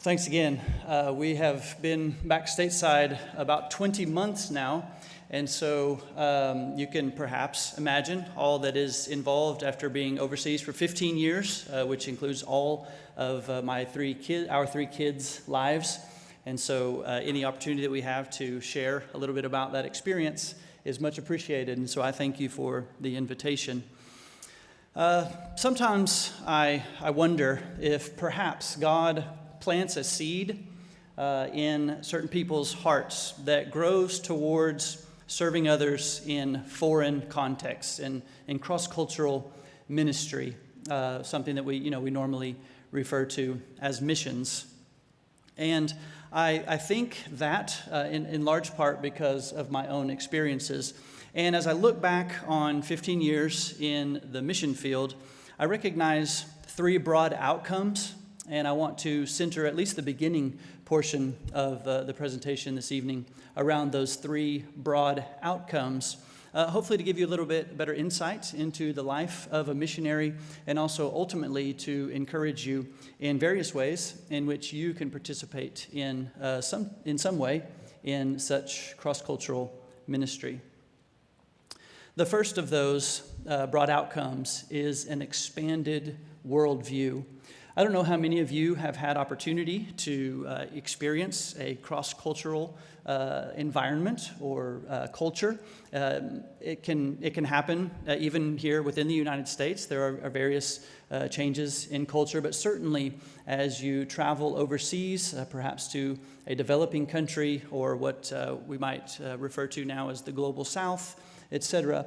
Thanks again. We have been back stateside about 20 months now, and so you can perhaps imagine all that is involved after being overseas for 15 years, which includes all of our three kids' lives. And so any opportunity that we have to share a little bit about that experience is much appreciated, and so I thank you for the invitation. Sometimes I wonder if perhaps God plants a seed in certain people's hearts that grows towards serving others in foreign contexts and in cross-cultural ministry, something that we normally refer to as missions. And I think that in large part because of my own experiences. And as I look back on 15 years in the mission field, I recognize three broad outcomes, and I want to center at least the beginning portion of the presentation this evening around those three broad outcomes, hopefully to give you a little bit better insight into the life of a missionary, and also ultimately to encourage you in various ways in which you can participate in some way in such cross-cultural ministry. The first of those broad outcomes is an expanded worldview. I don't know how many of you have had opportunity to experience a cross-cultural environment or culture. It can happen even here within the United States. There are various changes in culture, but certainly as you travel overseas, perhaps to a developing country or what we might refer to now as the global South, etc.,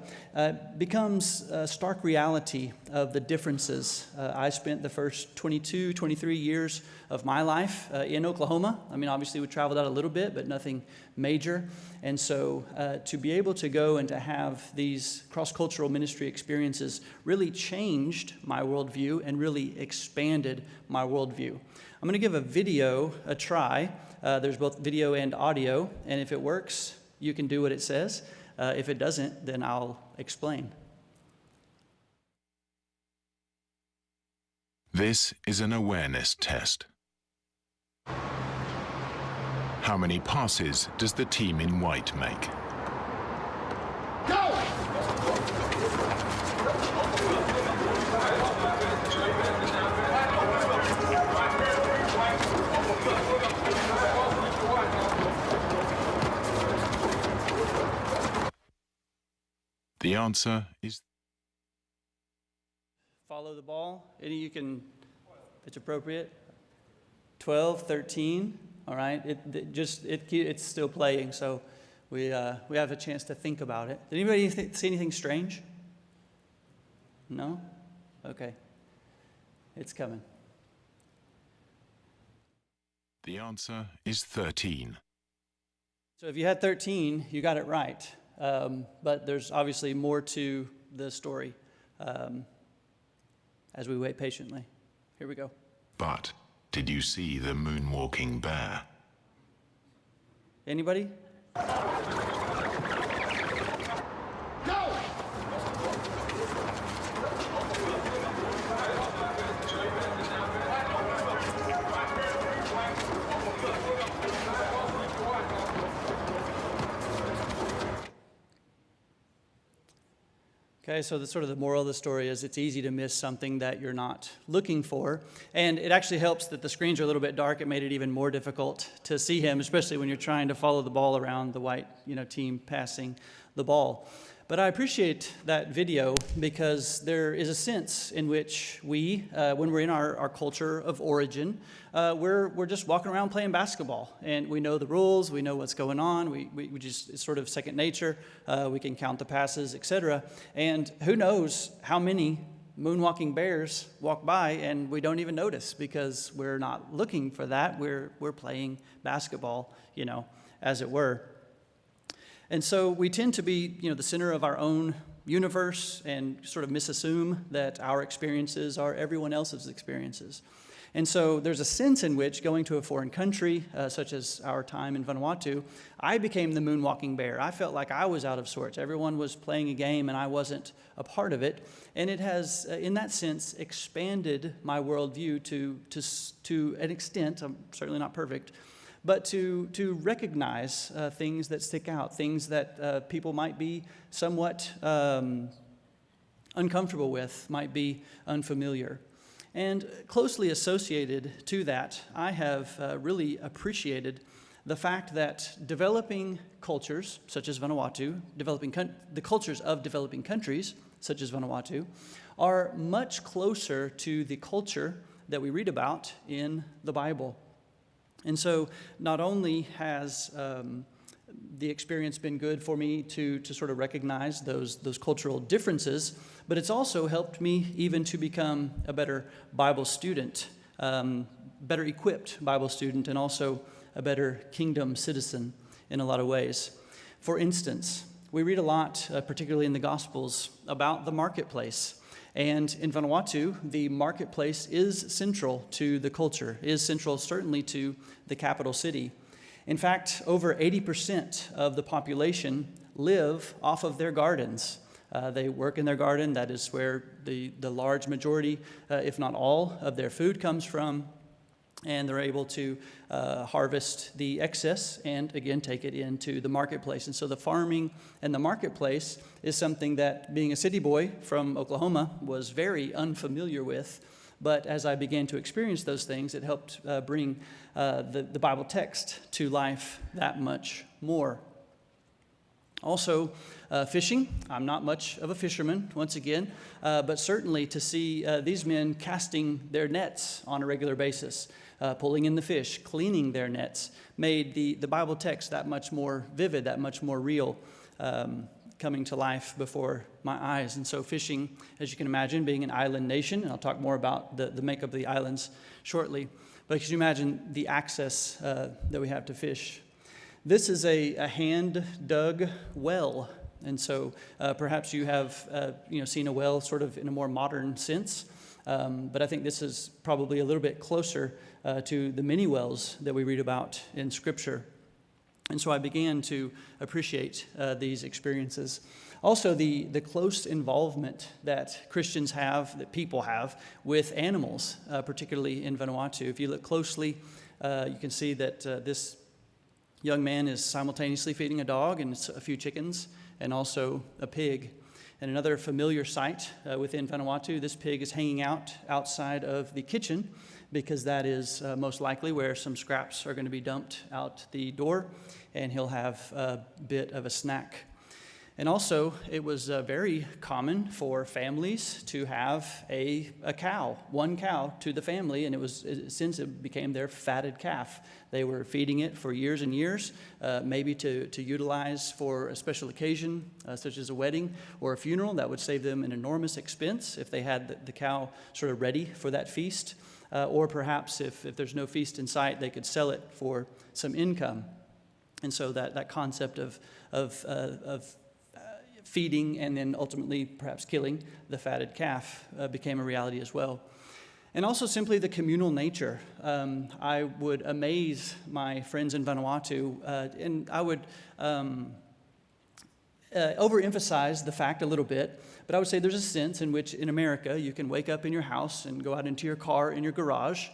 becomes a stark reality of the differences. I spent the first 22, 23 years of my life in Oklahoma. I mean, obviously we traveled out a little bit, but nothing major. And so to be able to go and to have these cross-cultural ministry experiences really changed my worldview and really expanded my worldview. I'm going to give a video a try. There's both video and audio, and if it works, you can do what it says. If it doesn't, then I'll explain. This is an awareness test. How many passes does the team in white make? Go! The answer is... Follow the ball. Any you can, if it's appropriate. 12, 13. All right. It's still playing, so we have a chance to think about it. Did anybody see anything strange? No? Okay. It's coming. The answer is 13. So if you had 13, you got it right. But there's obviously more to the story as we wait patiently. Here we go. But did you see the moonwalking bear? Anybody? Go! Okay, so the moral of the story is it's easy to miss something that you're not looking for. And it actually helps that the screens are a little bit dark. It made it even more difficult to see him, especially when you're trying to follow the ball around the white team passing the ball. But I appreciate that video because there is a sense in which we, when we're in our culture of origin, we're just walking around playing basketball, and we know the rules, we know what's going on, we just, it's sort of second nature, we can count the passes, etc. And who knows how many moonwalking bears walk by and we don't even notice because we're not looking for that, we're playing basketball, as it were. And so we tend to be, the center of our own universe and sort of misassume that our experiences are everyone else's experiences. And so there's a sense in which going to a foreign country, such as our time in Vanuatu, I became the moonwalking bear. I felt like I was out of sorts. Everyone was playing a game and I wasn't a part of it. And it has, in that sense, expanded my worldview to an extent. I'm certainly not perfect, but to recognize things that stick out, things that people might be somewhat uncomfortable with, might be unfamiliar. And closely associated to that, I have really appreciated the fact that developing cultures, such as Vanuatu, the cultures of developing countries, such as Vanuatu, are much closer to the culture that we read about in the Bible. And so not only has the experience been good for me to sort of recognize those cultural differences, but it's also helped me even to become a better Bible student, better equipped Bible student, and also a better kingdom citizen in a lot of ways. For instance, we read a lot, particularly in the Gospels, about the marketplace. And in Vanuatu, the marketplace is central to the culture, is central certainly to the capital city. In fact, over 80% of the population live off of their gardens. They work in their garden. That is where the large majority, if not all, of their food comes from. And they're able to harvest the excess and, again, take it into the marketplace. And so the farming and the marketplace is something that, being a city boy from Oklahoma, was very unfamiliar with. But as I began to experience those things, it helped bring the Bible text to life that much more. Also, fishing. I'm not much of a fisherman, once again, but certainly to see these men casting their nets on a regular basis, pulling in the fish, cleaning their nets, made the Bible text that much more vivid, that much more real, coming to life before my eyes. And so fishing, as you can imagine, being an island nation, and I'll talk more about the makeup of the islands shortly, but can you imagine the access that we have to fish? This is a hand-dug well, and so perhaps you have seen a well sort of in a more modern sense, but I think this is probably a little bit closer to the many wells that we read about in Scripture. And so I began to appreciate these experiences. Also, the close involvement that Christians have, that people have, with animals, particularly in Vanuatu. If you look closely, you can see that this young man is simultaneously feeding a dog and a few chickens and also a pig. And another familiar sight within Vanuatu, this pig is hanging out outside of the kitchen because that is most likely where some scraps are going to be dumped out the door, and he'll have a bit of a snack. And also, it was very common for families to have a cow, one cow to the family, and since it became their fatted calf. They were feeding it for years and years, maybe to utilize for a special occasion, such as a wedding or a funeral. That would save them an enormous expense if they had the cow sort of ready for that feast. Or perhaps if there's no feast in sight, they could sell it for some income. And so that concept of feeding and then ultimately perhaps killing the fatted calf became a reality as well. And also simply the communal nature. I would amaze my friends in Vanuatu, and I would overemphasize the fact a little bit, but I would say there's a sense in which in America you can wake up in your house and go out into your car in your garage,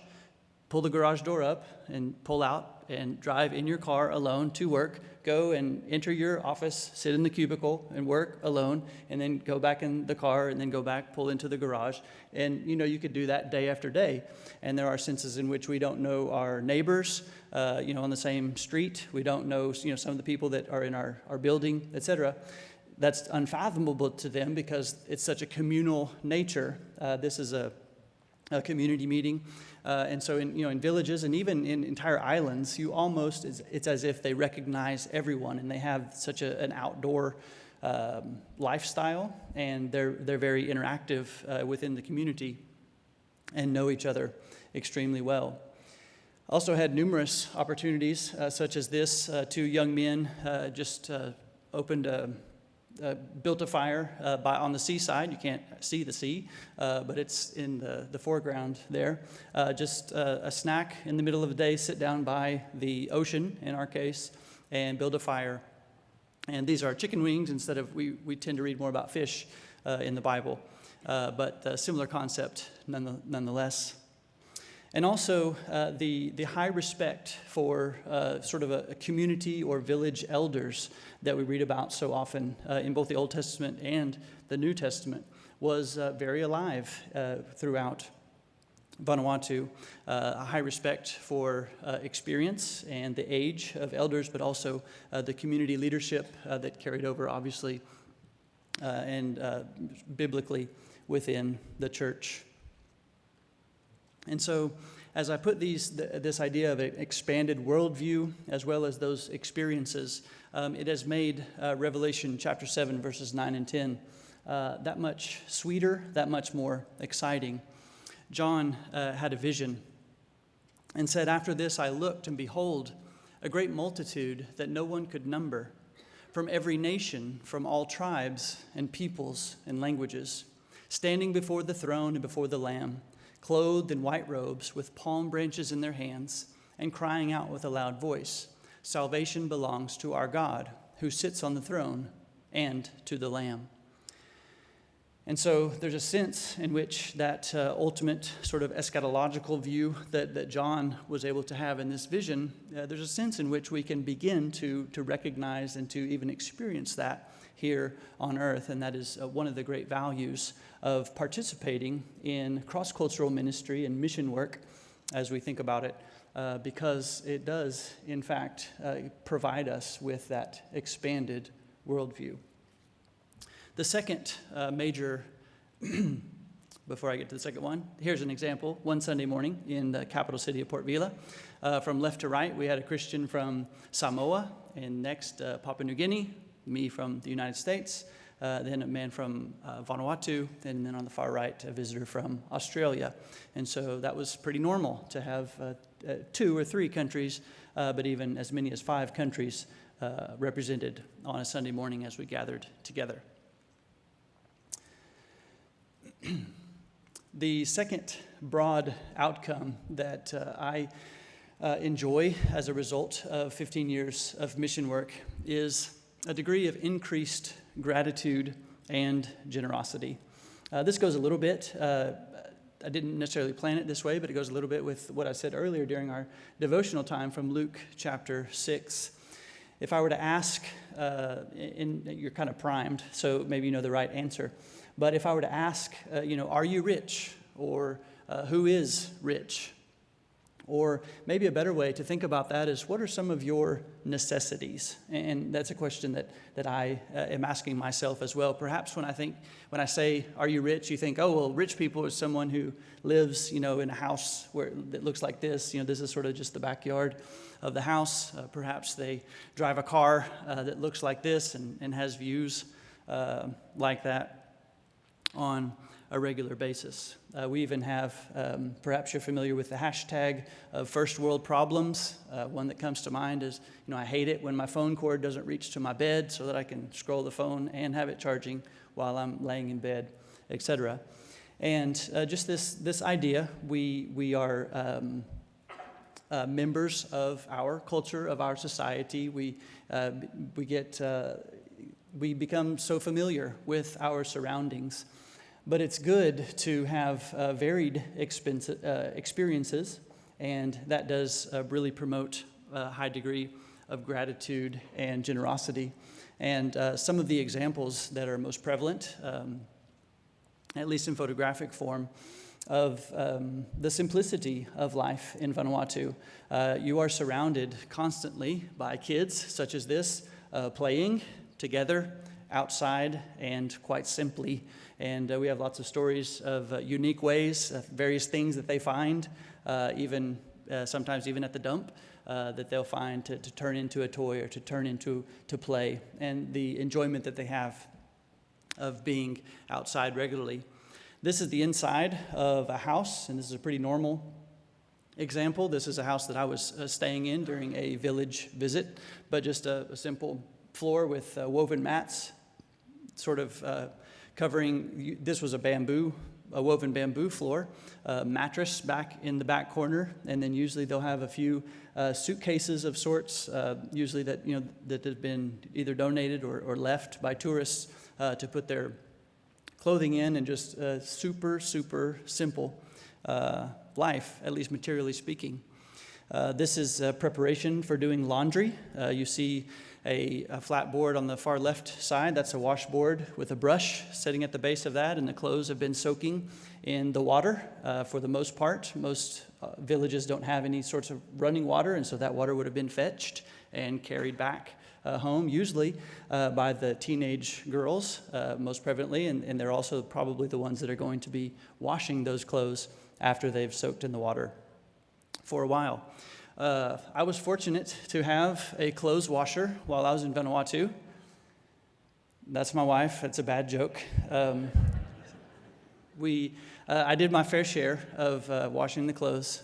pull the garage door up and pull out and drive in your car alone to work, go and enter your office, sit in the cubicle and work alone, and then go back in the car and then go back, pull into the garage. And, you could do that day after day. And there are senses in which we don't know our neighbors, on the same street. We don't know, some of the people that are in our building, etc. That's unfathomable to them because it's such a communal nature. This is a community meeting. And so in villages and even in entire islands, it's as if they recognize everyone and they have such an outdoor lifestyle, and they're very interactive within the community and know each other extremely well. Also had numerous opportunities such as this. Two young men just opened built a fire on the seaside. You can't see the sea, but it's in the foreground there. Just a snack in the middle of the day, sit down by the ocean, in our case, and build a fire. And these are chicken wings instead of, we tend to read more about fish in the Bible, but a similar concept nonetheless. And also the high respect for sort of a community or village elders that we read about so often in both the Old Testament and the New Testament was very alive throughout Vanuatu. A high respect for experience and the age of elders, but also the community leadership that carried over, obviously, and biblically within the church. And so, as I put this idea of an expanded worldview, as well as those experiences, it has made Revelation chapter 7, verses 9 and 10, that much sweeter, that much more exciting. John had a vision and said, "After this I looked, and behold, a great multitude that no one could number, from every nation, from all tribes and peoples and languages, standing before the throne and before the Lamb, clothed in white robes, with palm branches in their hands, and crying out with a loud voice, 'Salvation belongs to our God, who sits on the throne, and to the Lamb.'" And so there's a sense in which that ultimate sort of eschatological view that John was able to have in this vision, there's a sense in which we can begin to recognize and to even experience that here on earth. And that is one of the great values of participating in cross-cultural ministry and mission work as we think about it, because it does, in fact, provide us with that expanded worldview. The second major, before I get to the second one, here's an example. One Sunday morning in the capital city of Port Vila, from left to right, we had a Christian from Samoa, and next Papua New Guinea, me from the United States, then a man from Vanuatu, and then on the far right, a visitor from Australia. And so that was pretty normal to have 2 or 3 countries, but even as many as 5 countries represented on a Sunday morning as we gathered together. The second broad outcome that I enjoy as a result of 15 years of mission work is a degree of increased gratitude and generosity. This goes a little bit, I didn't necessarily plan it this way, but it goes a little bit with what I said earlier during our devotional time from Luke chapter 6. If I were to ask, you're kind of primed, so maybe you know the right answer. But if I were to ask, are you rich? Or who is rich? Or maybe a better way to think about that is, what are some of your necessities? And that's a question that I am asking myself as well. Perhaps when I say, are you rich? You think, oh, well, rich people is someone who lives, in a house that looks like this. This is sort of just the backyard of the house. Perhaps they drive a car that looks like this and has views like that on a regular basis. We even have, perhaps you're familiar with the hashtag of first world problems. One that comes to mind is, I hate it when my phone cord doesn't reach to my bed so that I can scroll the phone and have it charging while I'm laying in bed, etc. And just this idea, we are members of our culture, of our society. We become so familiar with our surroundings. But it's good to have varied experiences, and that does really promote a high degree of gratitude and generosity. And some of the examples that are most prevalent, at least in photographic form, of the simplicity of life in Vanuatu. You are surrounded constantly by kids such as this, playing together outside and quite simply. And we have lots of stories of unique ways, various things that they find, sometimes even at the dump, that they'll find to turn into a toy or to turn into play, and the enjoyment that they have of being outside regularly. This is the inside of a house, and this is a pretty normal example. This is a house that I was staying in during a village visit, but just a simple floor with woven mats sort of covering, this was a woven bamboo floor, mattress back in the back corner, and then usually they'll have a few suitcases of sorts, usually that that have been either donated or left by tourists to put their clothing in, and just super simple life, at least materially speaking. This is preparation for doing laundry. You see a flat board on the far left side. That's a washboard with a brush sitting at the base of that, and the clothes have been soaking in the water for the most part. Most villages don't have any sorts of running water, and so that water would have been fetched and carried back home, usually by the teenage girls, most prevalently, and they're also probably the ones that are going to be washing those clothes after they've soaked in the water for a while. I was fortunate to have a clothes washer while I was in Vanuatu. That's my wife. That's a bad joke. I did my fair share of washing the clothes,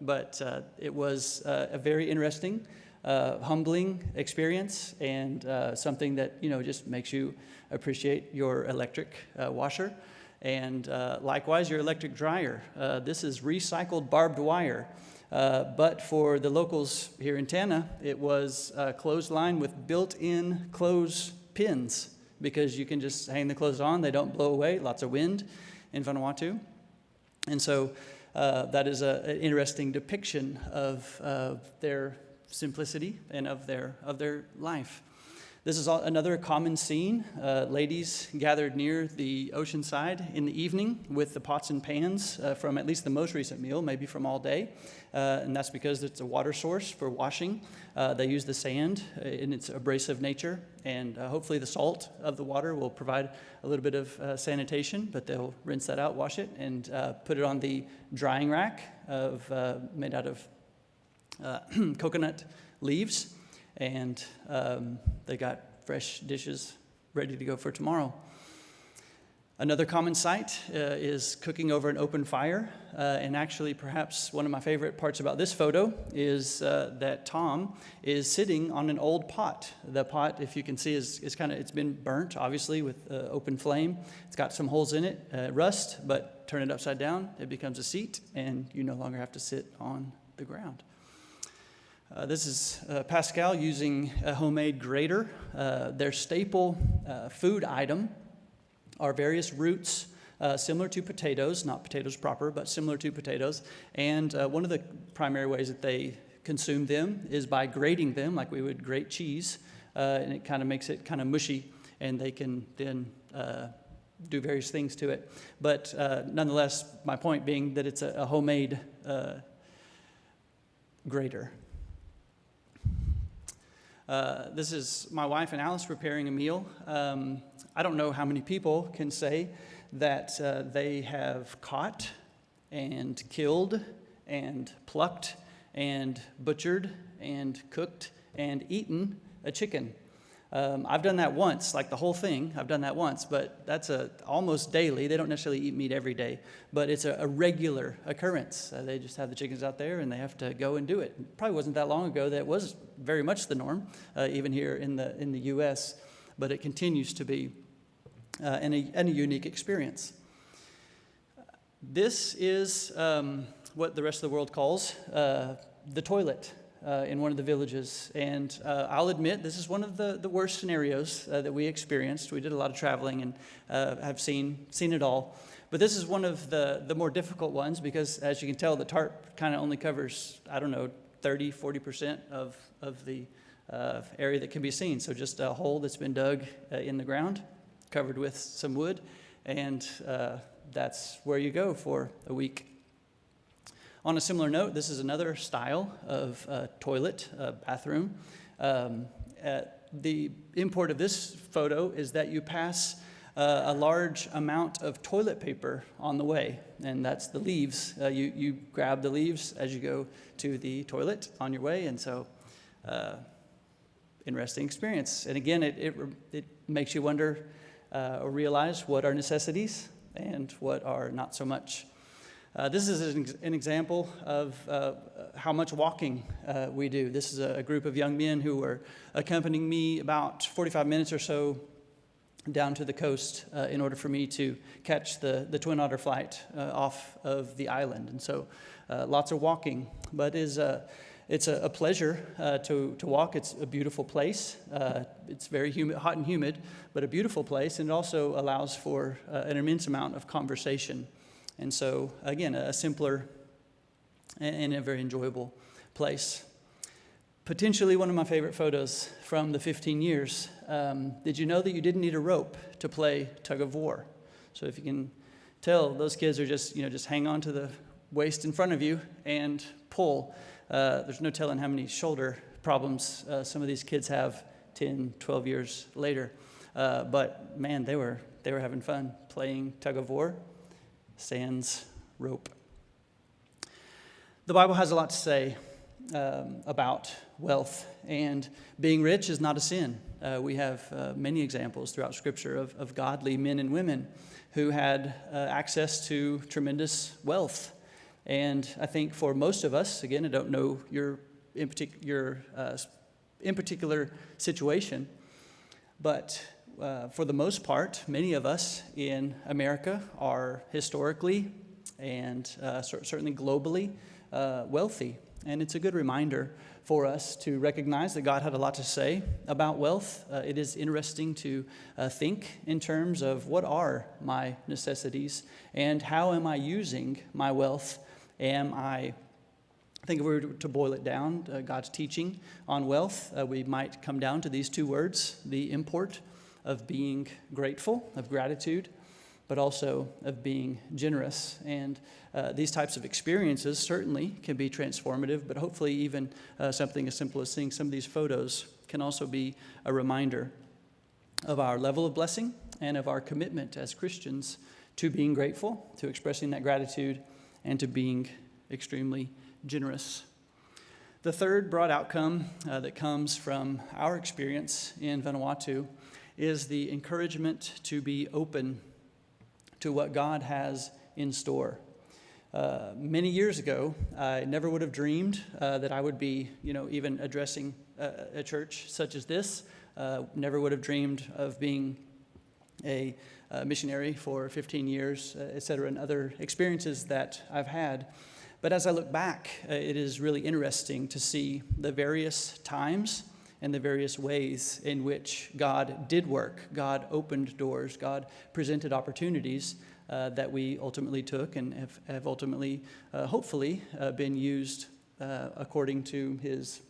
but it was a very interesting, humbling experience, and something that just makes you appreciate your electric washer, and likewise your electric dryer. This is recycled barbed wire. But for the locals here in Tana, it was a clothesline with built-in clothes pins, because you can just hang the clothes on. They don't blow away. Lots of wind in Vanuatu. And so that is an interesting depiction of their simplicity and of their life. This is another common scene. Ladies gathered near the ocean side in the evening with the pots and pans from at least the most recent meal, maybe from all day. And that's because it's a water source for washing. They use the sand in its abrasive nature, and hopefully the salt of the water will provide a little bit of sanitation, but they'll rinse that out, wash it, and put it on the drying rack made out of coconut leaves. And they got fresh dishes ready to go for tomorrow. Another common sight is cooking over an open fire. And actually, perhaps one of my favorite parts about this photo is that Tom is sitting on an old pot. The pot, if you can see, is it's been burnt, obviously, with open flame. It's got some holes in it, rust, but turn it upside down, it becomes a seat, and you no longer have to sit on the ground. This is Pascal using a homemade grater. Their staple food item are various roots similar to potatoes, not potatoes proper, but similar to potatoes. And one of the primary ways that they consume them is by grating them, like we would grate cheese, and it kind of makes it kind of mushy, and they can then do various things to it. But nonetheless, my point being that it's a homemade grater. This is my wife and Alice preparing a meal. I don't know how many people can say that they have caught and killed and plucked and butchered and cooked and eaten a chicken. I've done that once, like the whole thing. I've done that once, but that's almost daily. They don't necessarily eat meat every day, but it's a regular occurrence. They just have the chickens out there, and they have to go and do it. It probably wasn't that long ago that was very much the norm, even here in the U.S., but it continues to be a unique experience. This is what the rest of the world calls the toilet. In one of the villages, and I'll admit this is one of the worst scenarios that we experienced. We did a lot of traveling and have seen it all, but this is one of the more difficult ones, because as you can tell, the tarp kind of only covers, 30-40% of the area that can be seen. So just a hole that's been dug in the ground, covered with some wood, and that's where you go for a week. On a similar note, this is another style of toilet, bathroom. The import of this photo is that you pass a large amount of toilet paper on the way, and that's the leaves. You grab the leaves as you go to the toilet on your way, and so interesting experience. And again, it makes you wonder or realize what are necessities and what are not so much. This is an example of how much walking we do. This is a group of young men who were accompanying me about 45 minutes or so down to the coast in order for me to catch the Twin Otter flight off of the island. And so lots of walking, but it's a pleasure to walk. It's a beautiful place. It's very hot and humid, but a beautiful place, and it also allows for an immense amount of conversation. And so, again, a simpler and a very enjoyable place. Potentially one of my favorite photos from the 15 years. Did you know that you didn't need a rope to play tug of war? So if you can tell, those kids are just hang on to the waist in front of you and pull. There's no telling how many shoulder problems some of these kids have 10, 12 years later. But man, they were having fun playing tug of war, sans rope. The Bible has a lot to say about wealth, and being rich is not a sin. We have many examples throughout Scripture of godly men and women who had access to tremendous wealth. And I think for most of us, again, I don't know your in particular situation, but for the most part, many of us in America are historically and certainly globally wealthy. And it's a good reminder for us to recognize that God had a lot to say about wealth. It is interesting to think in terms of what are my necessities and how am I using my wealth. I think if we were to boil it down, God's teaching on wealth, we might come down to these two words: the import of being grateful, of gratitude, but also of being generous. And these types of experiences certainly can be transformative, but hopefully even something as simple as seeing some of these photos can also be a reminder of our level of blessing and of our commitment as Christians to being grateful, to expressing that gratitude, and to being extremely generous. The third broad outcome that comes from our experience in Vanuatu is the encouragement to be open to what God has in store. Many years ago, I never would have dreamed that I would be, even addressing a church such as this. Never would have dreamed of being a missionary for 15 years, et cetera, and other experiences that I've had. But as I look back, it is really interesting to see the various times and the various ways in which God did work. God opened doors. God presented opportunities that we ultimately took and have ultimately, hopefully, been used according to His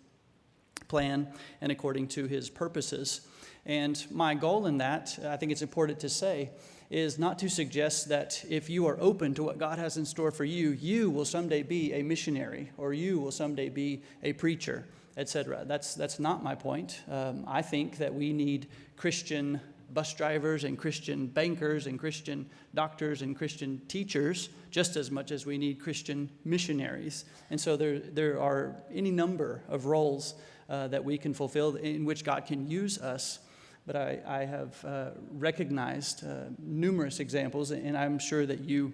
plan and according to His purposes. And my goal in that, I think it's important to say, is not to suggest that if you are open to what God has in store for you, you will someday be a missionary or you will someday be a preacher, etc. That's not my point. I think that we need Christian bus drivers and Christian bankers and Christian doctors and Christian teachers just as much as we need Christian missionaries. And so there are any number of roles that we can fulfill in which God can use us. But I have recognized numerous examples, and I'm sure that you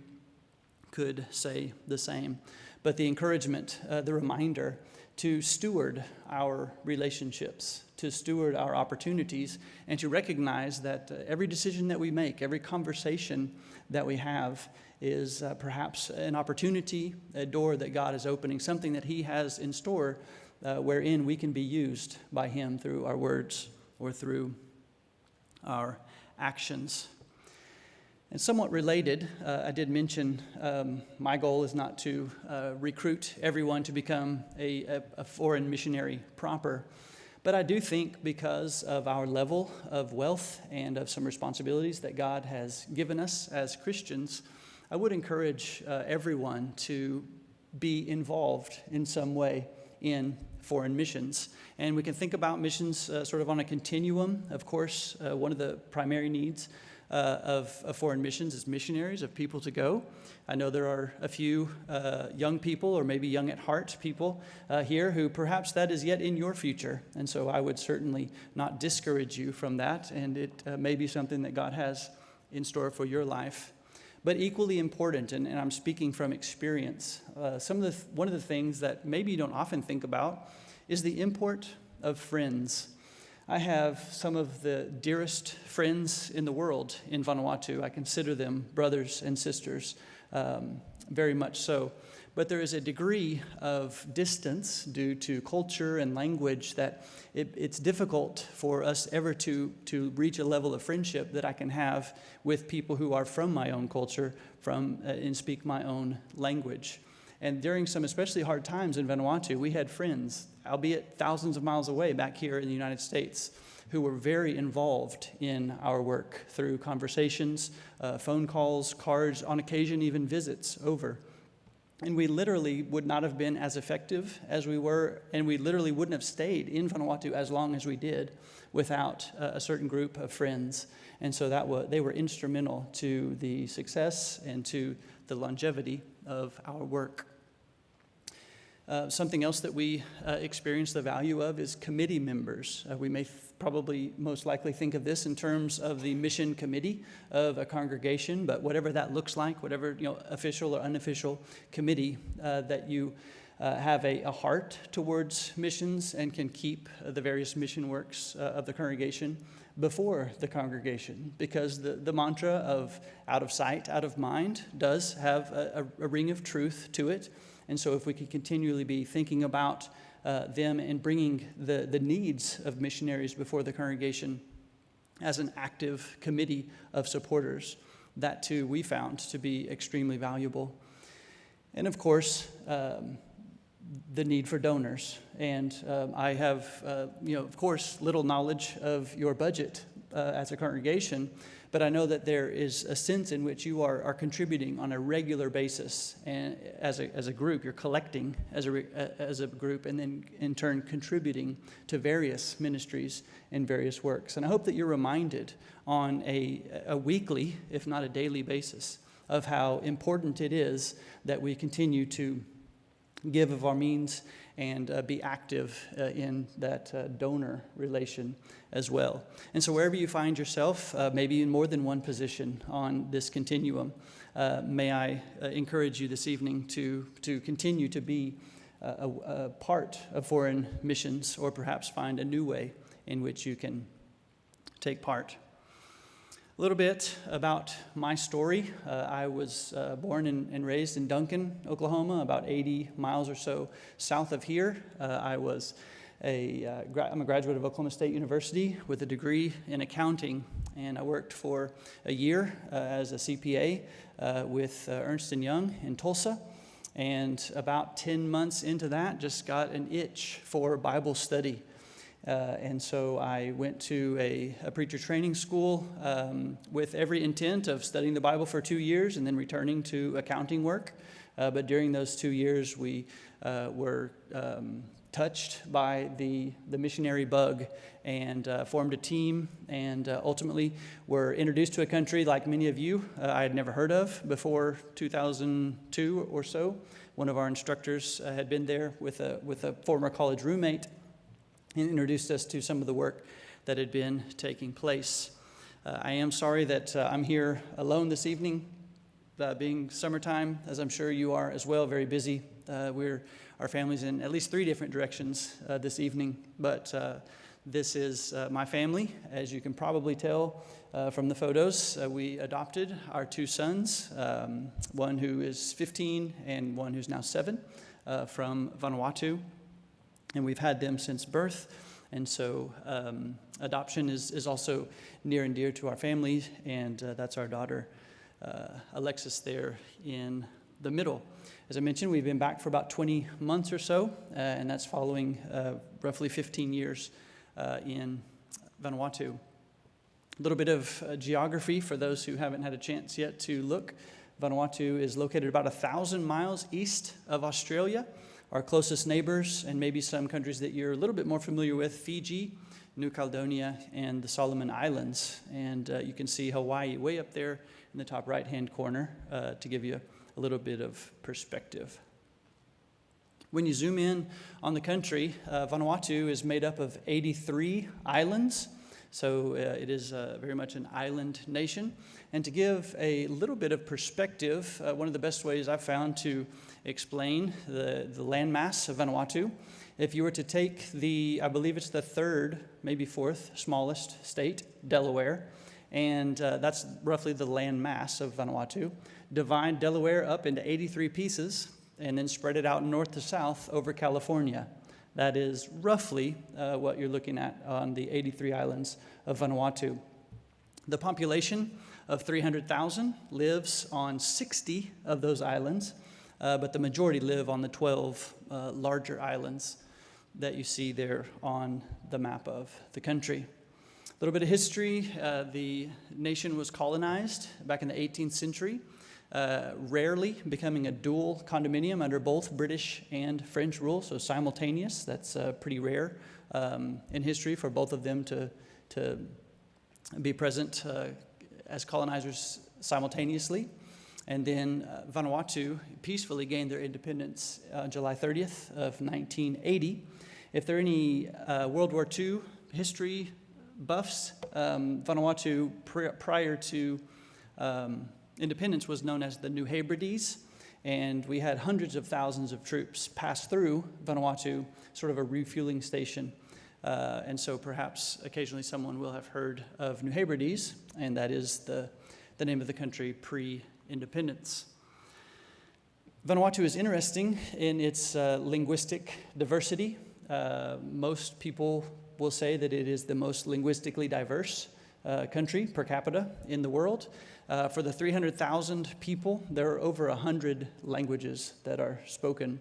could say the same. But the encouragement, the reminder to steward our relationships, to steward our opportunities, and to recognize that every decision that we make, every conversation that we have is perhaps an opportunity, a door that God is opening, something that He has in store wherein we can be used by Him through our words or through our actions. And somewhat related, I did mention my goal is not to recruit everyone to become a foreign missionary proper, but I do think because of our level of wealth and of some responsibilities that God has given us as Christians, I would encourage everyone to be involved in some way in foreign missions. And we can think about missions sort of on a continuum. Of course, one of the primary needs of foreign missions is missionaries, of people to go. I know there are a few young people, or maybe young at heart people here who perhaps that is yet in your future. And so I would certainly not discourage you from that, and it may be something that God has in store for your life. But equally important, and I'm speaking from experience, one of the things that maybe you don't often think about is the import of friends. I have some of the dearest friends in the world in Vanuatu. I consider them brothers and sisters, very much so. But there is a degree of distance due to culture and language that it's difficult for us ever to reach a level of friendship that I can have with people who are from my own culture, and speak my own language. And during some especially hard times in Vanuatu, we had friends, albeit thousands of miles away back here in the United States, who were very involved in our work through conversations, phone calls, cards, on occasion even visits over. And we literally would not have been as effective as we were, and we literally wouldn't have stayed in Vanuatu as long as we did without a certain group of friends. And so they were instrumental to the success and to the longevity of our work. Something else that we experience the value of is committee members. We may probably most likely think of this in terms of the mission committee of a congregation, but whatever that looks like, whatever official or unofficial committee that you have a heart towards missions and can keep the various mission works of the congregation before the congregation, because the mantra of out of sight, out of mind does have a ring of truth to it. And so if we could continually be thinking about them and bringing the needs of missionaries before the congregation as an active committee of supporters, that too we found to be extremely valuable. And of course, the need for donors. And I have, of course, little knowledge of your budget as a congregation, but I know that there is a sense in which you are contributing on a regular basis, and as a group, you're collecting as a group, and then in turn contributing to various ministries and various works. And I hope that you're reminded on a weekly, if not a daily basis, of how important it is that we continue to give of our means and be active in that donor relation as well. And so wherever you find yourself, maybe in more than one position on this continuum, may I encourage you this evening to continue to be a part of foreign missions, or perhaps find a new way in which you can take part. A little bit about my story. I was born and raised in Duncan, Oklahoma, about 80 miles or so south of here. I'm a graduate of Oklahoma State University with a degree in accounting, and I worked for a year as a CPA with Ernst & Young in Tulsa. And about 10 months into that, just got an itch for Bible study. And so I went to a preacher training school with every intent of studying the Bible for 2 years and then returning to accounting work. But during those 2 years, we were touched by the missionary bug and formed a team, and ultimately were introduced to a country like many of you I had never heard of before 2002 or so. One of our instructors had been there with a former college roommate, and introduced us to some of the work that had been taking place. I am sorry that I'm here alone this evening, being summertime, as I'm sure you are as well, very busy. Our family's in at least 3 different directions this evening, but this is my family. As you can probably tell from the photos, we adopted our 2 sons, one who is 15 and one who's now 7, from Vanuatu. And we've had them since birth, and so adoption is also near and dear to our family, and that's our daughter, Alexis, there in the middle. As I mentioned, we've been back for about 20 months or so, and that's following roughly 15 years in Vanuatu. A little bit of geography for those who haven't had a chance yet to look. Vanuatu is located about 1,000 miles east of Australia. Our closest neighbors, and maybe some countries that you're a little bit more familiar with, Fiji, New Caledonia, and the Solomon Islands. And you can see Hawaii way up there in the top right-hand corner to give you a little bit of perspective. When you zoom in on the country, Vanuatu is made up of 83 islands. So it is very much an island nation. And to give a little bit of perspective, one of the best ways I've found to explain the landmass of Vanuatu, if you were to take I believe it's the third, maybe fourth smallest state, Delaware, and that's roughly the land mass of Vanuatu, divide Delaware up into 83 pieces, and then spread it out north to south over California. That is roughly what you're looking at on the 83 islands of Vanuatu. The population of 300,000 lives on 60 of those islands, but the majority live on the 12 larger islands that you see there on the map of the country. A little bit of history. The nation was colonized back in the 18th century, rarely becoming a dual condominium under both British and French rule, so simultaneous. That's pretty rare in history for both of them to be present as colonizers simultaneously. And then Vanuatu peacefully gained their independence on July 30th of 1980. If there are any World War II history buffs, Vanuatu prior to independence was known as the New Hebrides, and we had hundreds of thousands of troops pass through Vanuatu, sort of a refueling station. And so perhaps occasionally someone will have heard of New Hebrides, and that is the name of the country pre-independence. Vanuatu is interesting in its linguistic diversity. Most people will say that it is the most linguistically diverse country per capita in the world. For the 300,000 people, there are over 100 languages that are spoken.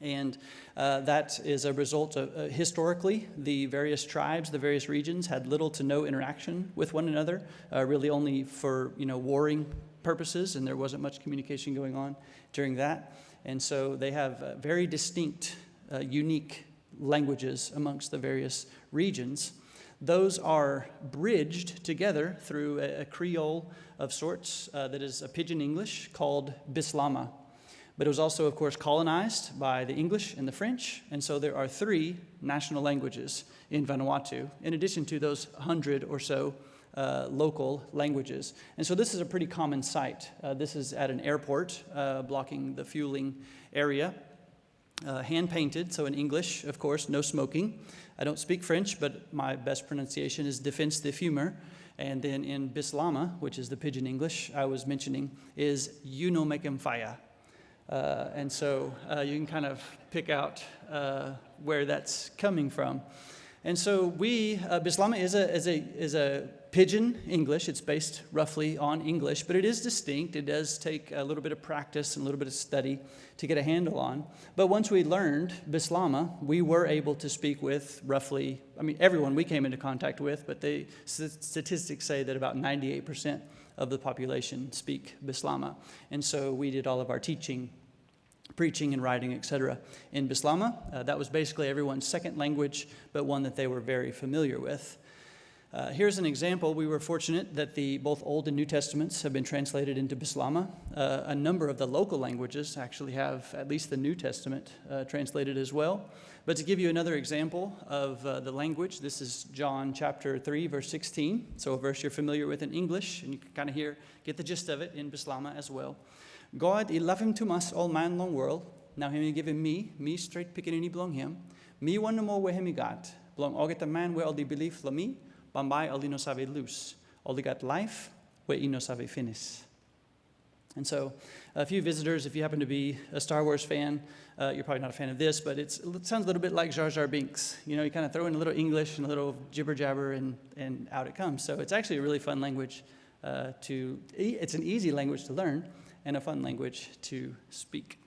And that is a result of, historically, the various tribes, the various regions had little to no interaction with one another, really only for, warring purposes, and there wasn't much communication going on during that. And so they have very distinct, unique languages amongst the various regions. Those are bridged together through a Creole of sorts that is a Pidgin English called Bislama. But it was also, of course, colonized by the English and the French, and so there are 3 national languages in Vanuatu, in addition to those 100 or so local languages. And so this is a pretty common sight. This is at an airport blocking the fueling area. Hand-painted, so in English, of course, no smoking. I don't speak French, but my best pronunciation is Defense de FUMER. And then in Bislama, which is the Pidgin English I was mentioning, is You no make 'em fire. And so you can kind of pick out where that's coming from. And so Bislama is a Pidgin English. It's based roughly on English, but it is distinct. It does take a little bit of practice and a little bit of study to get a handle on. But once we learned Bislama, we were able to speak with roughly, everyone we came into contact with, but the statistics say that about 98% of the population speak Bislama. And so we did all of our teaching, preaching and writing, etc. in Bislama. That was basically everyone's second language, but one that they were very familiar with. Here's an example. We were fortunate that both Old and New Testaments have been translated into Bislama. A number of the local languages actually have at least the New Testament translated as well. But to give you another example of the language, this is John chapter 3, verse 16. So a verse you're familiar with in English, and you can kind of get the gist of it in Bislama as well. God, I love him to us all man long world. Now him he given me straight picking any belong him. Me one no more where him he got. Belong all get the man where all the belief for me. Bambai all the no save lose. All the got life where he no save finish. And so a few visitors, if you happen to be a Star Wars fan, you're probably not a fan of this, but it sounds a little bit like Jar Jar Binks. You kind of throw in a little English and a little jibber jabber and out it comes. So it's actually a really fun language it's an easy language to learn and a fun language to speak.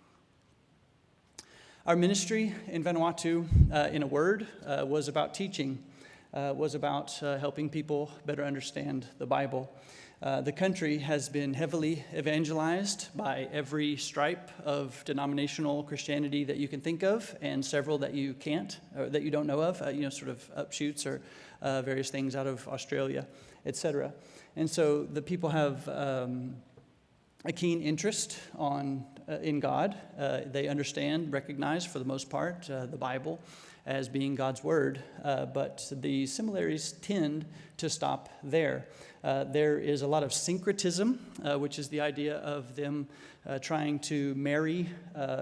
Our ministry in Vanuatu, in a word, was about teaching, was about helping people better understand the Bible. The country has been heavily evangelized by every stripe of denominational Christianity that you can think of, and several that you can't, or that you don't know of, sort of upshoots or various things out of Australia, etc. And so the people have a keen interest in God. They understand, recognize, for the most part, the Bible as being God's word, but the similarities tend to stop there. There is a lot of syncretism, which is the idea of them trying to marry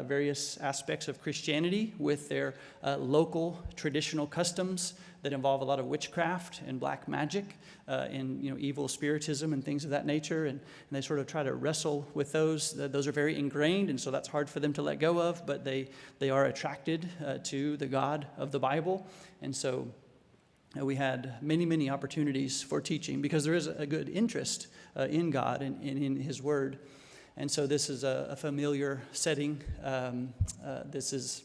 various aspects of Christianity with their local traditional customs that involve a lot of witchcraft and black magic and evil spiritism and things of that nature, and they sort of try to wrestle with those. Those are very ingrained, and so that's hard for them to let go of, but they are attracted to the God of the Bible, and so we had many opportunities for teaching because there is a good interest in God and in His Word. And so this is a familiar setting. This is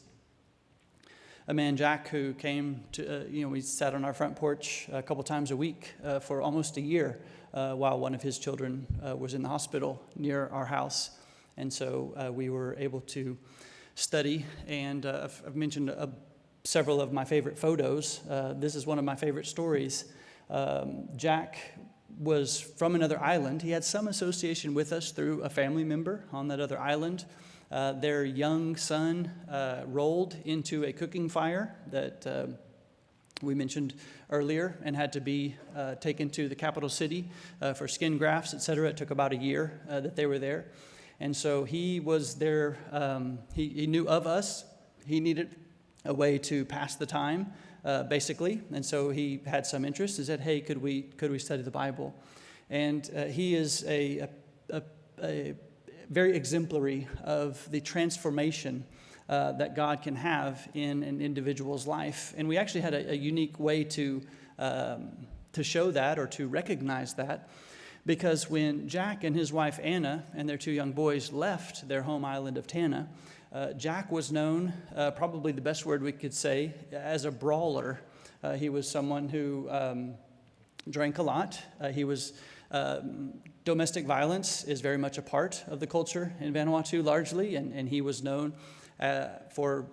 a man, Jack, who came to, we sat on our front porch a couple times a week for almost a year while one of his children was in the hospital near our house. And so we were able to study, and I've mentioned several of my favorite photos. This is one of my favorite stories. Jack was from another island. He had some association with us through a family member on that other island. Their young son rolled into a cooking fire that we mentioned earlier and had to be taken to the capital city for skin grafts, etc. It took about a year that they were there. And so he was there. He knew of us. He needed a way to pass the time, basically. And so he had some interest. He said, hey, could we study the Bible? And he is a very exemplary of the transformation that God can have in an individual's life. And we actually had a unique way to show that or to recognize that, because when Jack and his wife Anna and their two young boys left their home island of Tanna, Jack was known, probably the best word we could say, as a brawler. He was someone who drank a lot. Domestic violence is very much a part of the culture in Vanuatu largely, and he was known for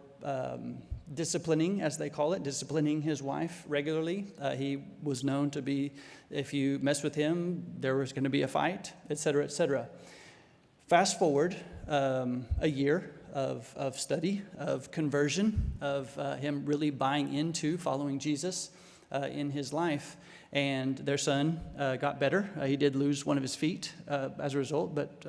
disciplining, as they call it, disciplining his wife regularly. He was known to be, if you mess with him, there was going to be a fight, etc., etc. Fast forward a year of study, of conversion, of him really buying into following Jesus in his life. And their son got better. He did lose one of his feet as a result, but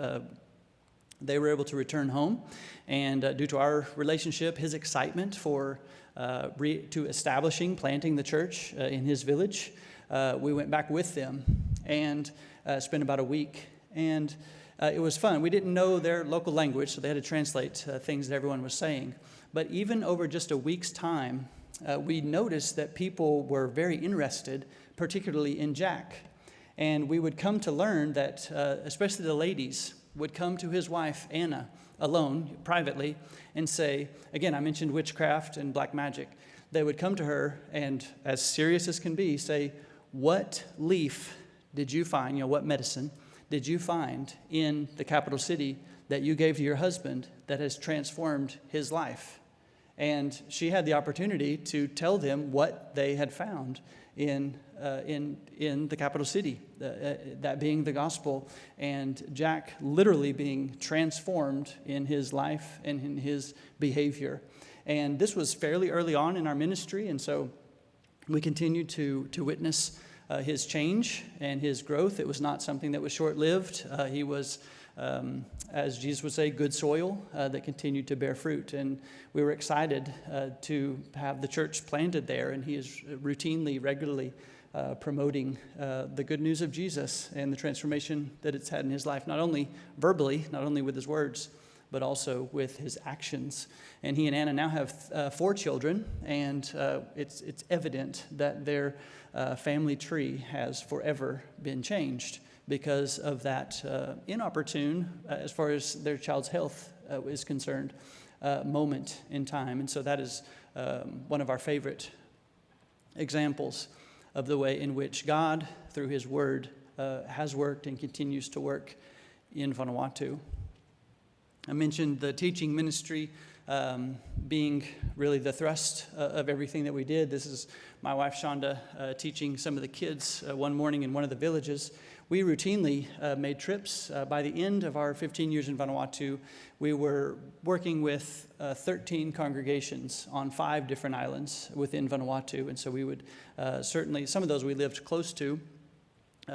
they were able to return home. And due to our relationship, his excitement for to establishing, planting the church in his village, we went back with them and spent about a week. And it was fun. We didn't know their local language, so they had to translate things that everyone was saying. But even over just a week's time, we noticed that people were very interested, particularly in Jack. And we would come to learn that, especially the ladies, would come to his wife, Anna, alone, privately, and say, again, I mentioned witchcraft and black magic. They would come to her and, as serious as can be, say, what leaf did you find, what medicine did you find in the capital city that you gave to your husband that has transformed his life? And she had the opportunity to tell them what they had found in the capital city, that being the gospel, and Jack literally being transformed in his life and in his behavior. And this was fairly early on in our ministry, and so we continued to witness his change and his growth. It was not something that was short-lived. He was, as Jesus would say, good soil that continued to bear fruit. And we were excited to have the church planted there. And he is routinely, regularly promoting the good news of Jesus and the transformation that it's had in his life, not only verbally, not only with his words, but also with his actions. And he and Anna now have 4 children, and it's evident that their family tree has forever been changed because of that inopportune, as far as their child's health is concerned, moment in time. And so that is one of our favorite examples of the way in which God, through his word, has worked and continues to work in Vanuatu. I mentioned the teaching ministry being really the thrust of everything that we did. This is my wife, Shonda, teaching some of the kids one morning in one of the villages. we routinely made trips. By the end of our 15 years in Vanuatu, we were working with 13 congregations on 5 different islands within Vanuatu. And so we would certainly, some of those we lived close to,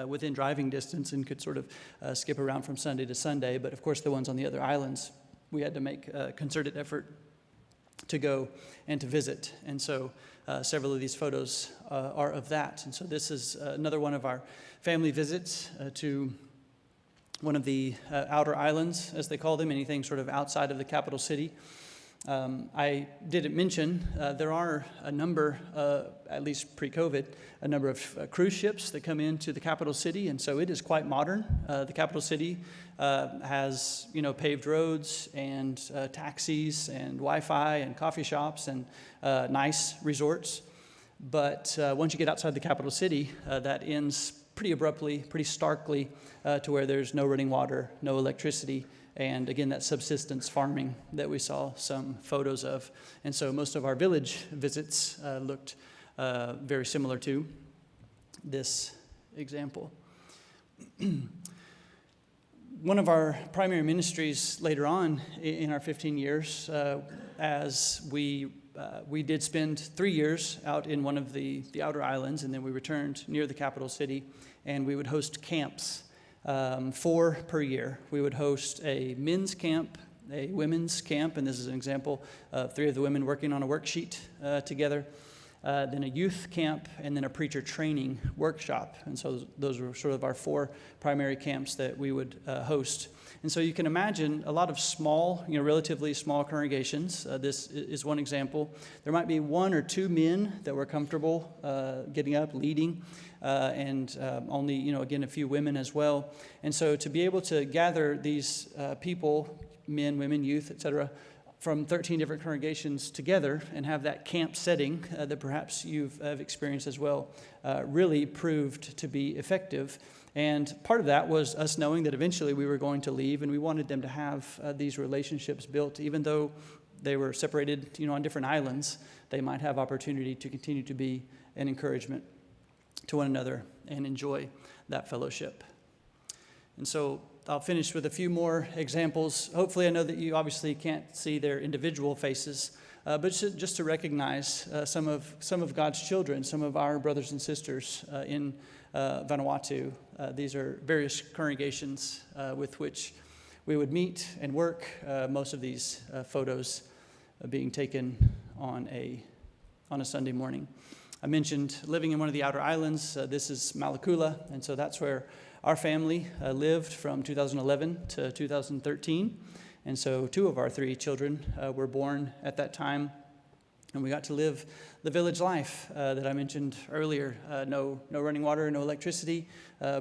within driving distance, and could sort of skip around from Sunday to Sunday. But of course, the ones on the other islands, we had to make a concerted effort to go and to visit. And so several of these photos are of that. And so this is another one of our family visits to one of the outer islands, as they call them, anything sort of outside of the capital city. I didn't mention there are a number, at least pre-COVID, a number of cruise ships that come into the capital city, and so it is quite modern. The capital city has, paved roads and taxis and Wi-Fi and coffee shops and nice resorts. But once you get outside the capital city, that ends pretty abruptly, pretty starkly, to where there's no running water, no electricity, and again, that subsistence farming that we saw some photos of. And so most of our village visits looked very similar to this example. One of our primary ministries later on in our 15 years, as we did spend 3 years out in one of the outer islands, and then we returned near the capital city, and we would host camps, 4 per year. We would host a men's camp, a women's camp, and this is an example of 3 of the women working on a worksheet together, then a youth camp, and then a preacher training workshop. And so those were sort of our 4 primary camps that we would host. And so you can imagine a lot of small, relatively small congregations. This is one example. There might be 1 or 2 men that were comfortable getting up, leading, and only, again, a few women as well. And so to be able to gather these people, men, women, youth, etc., from 13 different congregations together and have that camp setting that perhaps you've experienced as well really proved to be effective. And part of that was us knowing that eventually we were going to leave, and we wanted them to have these relationships built. Even though they were separated, on different islands, they might have opportunity to continue to be an encouragement to one another and enjoy that fellowship. And so I'll finish with a few more examples. Hopefully, I know that you obviously can't see their individual faces, but just to recognize some of God's children, some of our brothers and sisters in Vanuatu. These are various congregations with which we would meet and work. Most of these photos being taken on a Sunday morning. I mentioned living in one of the outer islands. This is Malakula, and so that's where our family lived from 2011 to 2013. And so 2 of our 3 children were born at that time. And we got to live the village life that I mentioned earlier. No running water, no electricity,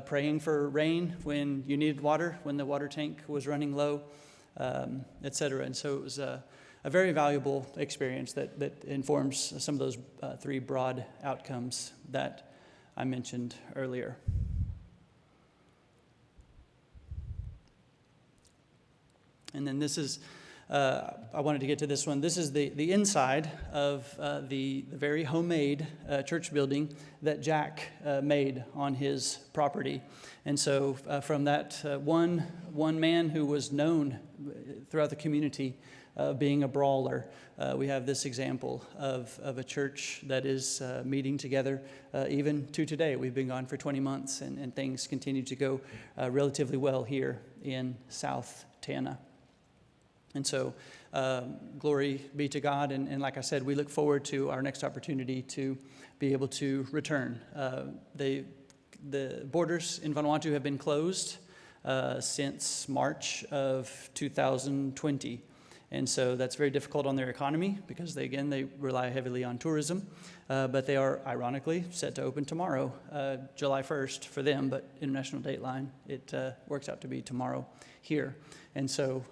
praying for rain when you needed water, when the water tank was running low, etc. And so it was a very valuable experience that informs some of those 3 broad outcomes that I mentioned earlier. And then this is, I wanted to get to this one. This is the inside of the very homemade church building that Jack made on his property. And so from that one man who was known throughout the community being a brawler, we have this example of a church that is meeting together even to today. We've been gone for 20 months, and things continue to go relatively well here in South Tana. And so glory be to God, and like I said, we look forward to our next opportunity to be able to return. The borders in Vanuatu have been closed since March of 2020. And so that's very difficult on their economy because they rely heavily on tourism. But they are, ironically, set to open tomorrow, July 1st for them, but International Dateline, it works out to be tomorrow here. And so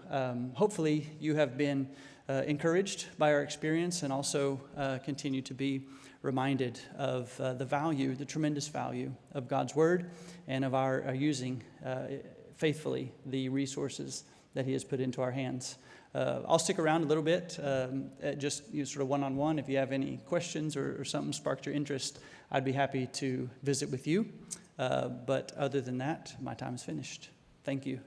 hopefully you have been encouraged by our experience and also continue to be reminded of the value, the tremendous value of God's Word and of our using faithfully the resources that He has put into our hands. I'll stick around a little bit, just sort of one-on-one. If you have any questions or something sparked your interest, I'd be happy to visit with you. But other than that, my time is finished. Thank you.